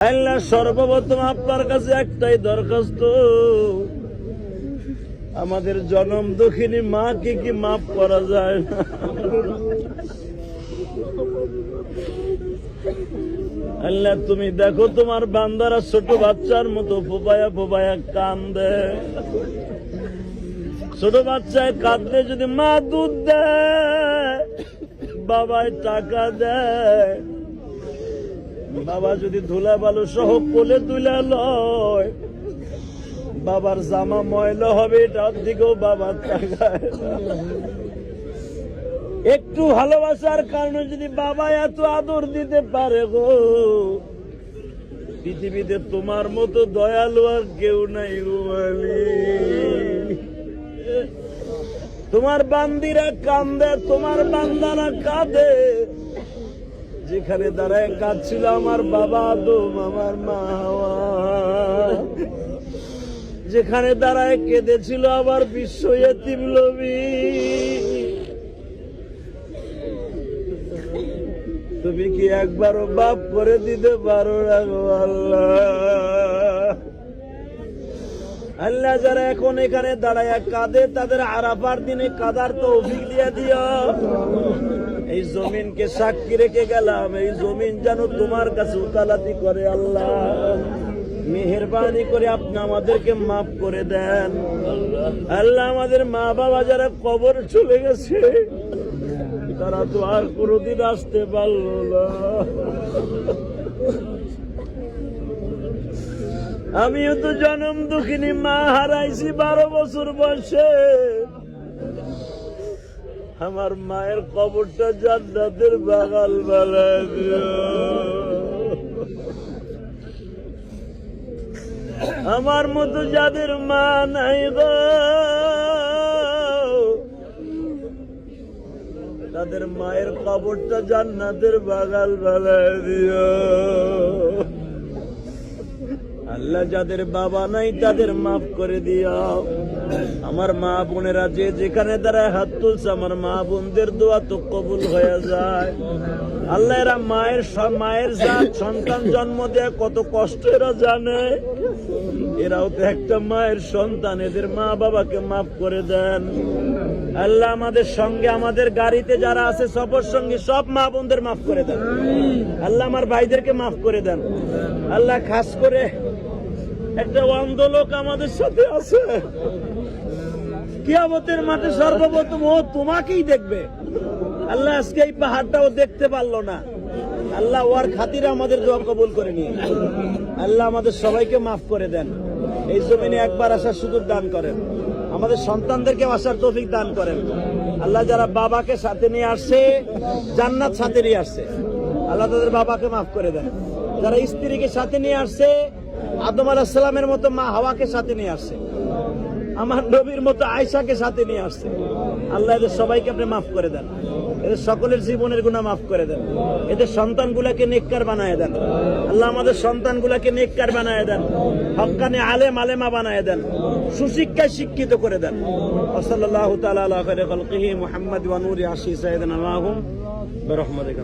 আল্লাহ সর্বপ্রথম আপনার কাছে একটাই দরখাস্ত, আমাদের জনম দুঃখিনী মাকে কি মাফ করা যায় না? আল্লাহ তুমি দেখো তোমার বান্দারা ছোট বাচ্চার মতো ফোপায়া ফোপায়া কান্দে। ছোট বাচ্চায় কাঁদলে যদি মা দুধ দেয়, বাবায় টাকা দেয়, বাবা যদি ধুলা বালু সহ কোলে তুলে লয়, বাবার জামা ময়লা হবে এটার দিকেও বাবার টাকায়। একটু ভালোবাসার কারণে যদি বাবা এত আদর দিতে পারে গো, পৃথিবীতে তোমার মতো দয়ালু আর কেউ নাই গো মালিক। তোমার বান্দিরা কান্দে, তোমার বান্দারা কাঁদে। যেখানে দাঁড়ায় কাঁদছিল আমার বাবা আদম, আমার মা হাওয়া, যেখানে দাঁড়ায় কেঁদেছিল আমার বিশ্ব ইয়তীম নবী, তুমি কি একবারও মাফ করে দিতে পারো না গো আল্লাহ? আল্লাহ যারা এখন এখানে দাঁড়ায় কাঁদে, তাদের আরাফার দিনে কাদার তৌফিক দিয়ে দিও। এই জমিনকে সাক্ষী রেখে গেলাম, এই জমিন যেন তোমার কাছে উকালাতি করে। আল্লাহ মেহেরবানি করে আপনি আমাদেরকে মাফ করে দেন। আল্লাহ আমাদের মা বাবা যারা কবর চলে গেছে, তারা তো আর কোনোদিন আসতে পারল না। আমিও তো জনম দুঃখিনী মা হারাইছি 12 বছর বয়সে। আমার মায়ের কবরটা জান্নাতের বাগাল বানায় দিও। আমার মতো যাদের মা নাই গো, তাদের মায়ের কবরটা জান্নাতের বাগাল বানায় দিও। আল্লাহ যাদের বাবা নাই তাদের মাফ করে দিও। আমার মা বোনেরা যে যেখানে দাঁড়ায় হাত তুলছে, আমার মা বোনদের দোয়া তো কবুল হয়ে যায়। আল্লাহ এরা মায়ের জাত সন্তান জন্ম দেয় কত কষ্ট এরা জানে। এরাও তো একটা মায়ের সন্তান, এদের মা বাবাকে মাফ করে দেন। আল্লাহ আমাদের সঙ্গে আমাদের গাড়িতে যারা আছে সফর সঙ্গে সব মা বোনদের মাফ করে দেন। আল্লাহ আমার ভাইদেরকে মাফ করে দেন। আল্লাহ খাস করে একটা অন্ধ লোক আমাদের সাথে আছে, কিয়ামতের মাঠে সর্বপ্রথম ও তোমাকেই দেখবে। আল্লাহ আজকে এই পাহাড়টাও দেখতে পারলো না। আল্লাহ ওর খাতিরে আমাদের দোয়া কবুল করে নিয়ে আল্লাহ আমাদের সবাইকে মাফ করে দেন। এই জমিনে একবার আসার সুযোগ দান করেন, আমাদের সন্তানদেরকে আসার তৌফিক দান করেন। আল্লাহ যারা বাবাকে সাথে নিয়ে আসছে, জান্নাত সাথে নিয়ে আসছে, আল্লাহ তাদের বাবাকে মাফ করে দেন। যারা স্ত্রীকে সাথে নিয়ে আসছে, আদম আলাইহিস সালামের মতো মা হাওয়াকে সাথে নিয়ে আসছে, আমার নবীর মতো আয়েশাকে সাথে নিয়ে আসছে, আল্লাহ এদের সবাইকে আপনি মাফ করে দেন। এদের সকলের জীবনের গুনাহ মাফ করে দেন। এদের সন্তানগুলাকে নেককার বানায় দেন। আল্লাহ আমাদের সন্তানগুলাকে নেককার বানায় দেন, হক্কানি আলেম আলেমা বানায় দেন, সুশিক্ষায় শিক্ষিত করে দেন। সাল্লাল্লাহু তাআলা আলা খায়রি খালকিহি মুহাম্মদ ওয়া নূরি আশি সাইয়্যিদিনা মাহুম বিরহমাতিকা।